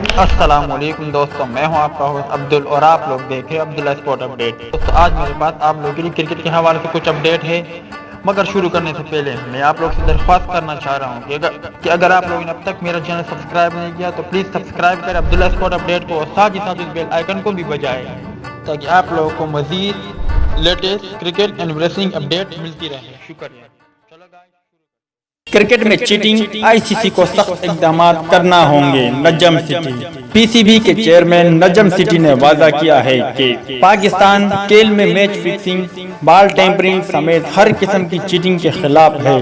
السلام علیکم دوستوں، میں ہوں آپ کا ہوسٹ عبدل اور آپ لوگ دیکھ رہے ہیں عبداللہ اسپورٹ اپڈیٹ۔ دوستوں آج میرے پاس آپ لوگوں کے لیے کرکٹ کے حوالے سے کچھ اپڈیٹ ہے، مگر شروع کرنے سے پہلے میں آپ لوگ سے درخواست کرنا چاہ رہا ہوں کہ اگر آپ لوگوں نے اب تک میرا چینل سبسکرائب نہیں کیا تو پلیز سبسکرائب کریں عبداللہ اسپورٹ اپڈیٹ کو، اور ساتھ ہی ساتھ اس بیل آئیکن کو بھی بجائیں تاکہ آپ لوگوں کو مزید latest cricket and wrestling update ملتی رہے۔ شکریہ۔ کرکٹ میں چیٹنگ آئی سی سی کو سخت اقدامات کرنا ہوں گے۔ نجم سٹی پی سی بی کے چیئرمین نجم سٹی نے واضح کیا ہے کہ پاکستان کھیل میں میچ فکسنگ، بال ٹیمپرنگ سمیت ہر قسم کی چیٹنگ کے خلاف ہے۔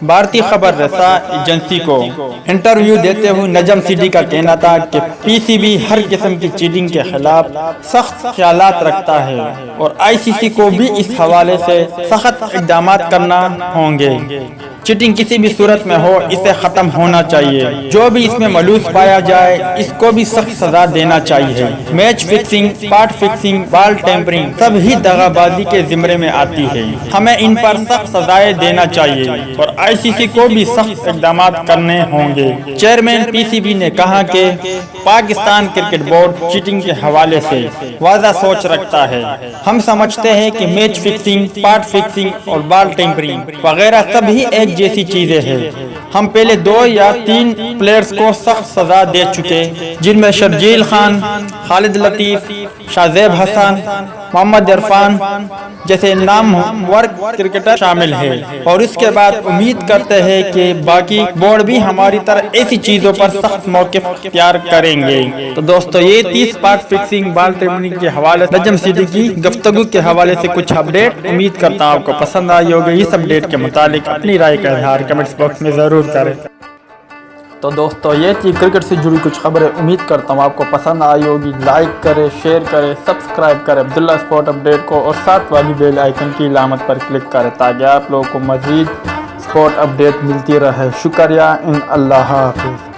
بھارتی خبر رساں ایجنسی کو انٹرویو دیتے ہوئے نجم سٹی کا کہنا تھا کہ پی سی بی ہر قسم کی چیٹنگ کے خلاف سخت خیالات رکھتا ہے اور آئی سی سی کو بھی اس حوالے سے سخت اقدامات کرنا ہوں گے۔ چیٹنگ کسی بھی صورت میں ہو اسے ختم ہونا چاہیے، جو بھی اس میں ملوث پایا جائے اس کو بھی سخت سزا دینا چاہیے۔ Match fixing, spot fixing, ball tampering سب ہی دغا بازی کے زمرے میں آتی ہے، ہمیں ان پر سخت سزائیں دینا چاہیے اور آئی سی سی کو بھی سخت اقدامات کرنے ہوں گے۔ چیئرمین پی سی بی نے کہا کہ پاکستان کرکٹ بورڈ چیٹنگ کے حوالے سے واضح سوچ رکھتا ہے۔ ہم سمجھتے ہیں کہ میچ فکسنگ، اسپاٹ فکسنگ اور بال ٹیمپرنگ وغیرہ سب ہی ایک جیسی چیزیں ہیں۔ ہم پہلے 2 یا 3 پلیئرز کو سخت سزا دے چکے، جن میں شرجیل خان، خالد لطیف، شاذیب حسن، محمد عرفان جیسے نامور کرکٹر شامل ہیں، اور اس کے بعد امید کرتے ہیں کہ باقی بورڈ بھی ہماری طرح ایسی چیزوں پر سخت موقف اختیار کریں گے۔ تو دوستو یہ 30 اسپاٹ فکسنگ، بال ٹیمپرنگ کے حوالے سے نجم سٹی کی گفتگو کے حوالے سے کچھ اپڈیٹ، امید کرتا ہوں آپ کو پسند آئی ہوگی۔ اس اپڈیٹ کے متعلق اپنی رائے کا اظہار کمنٹس باکس میں ضرور کریں۔ تو دوستو یہ تھی کرکٹ سے جڑی کچھ خبریں، امید کرتا ہوں آپ کو پسند آئی ہوگی۔ لائک کریں، شیئر کریں، سبسکرائب کریں عبداللہ اسپورٹ اپڈیٹ کو، اور ساتھ والی بیل آئیکن کی علامت پر کلک کریں تاکہ آپ لوگوں کو مزید اسپورٹ اپڈیٹ ملتی رہے۔ شکریہ، اللہ حافظ۔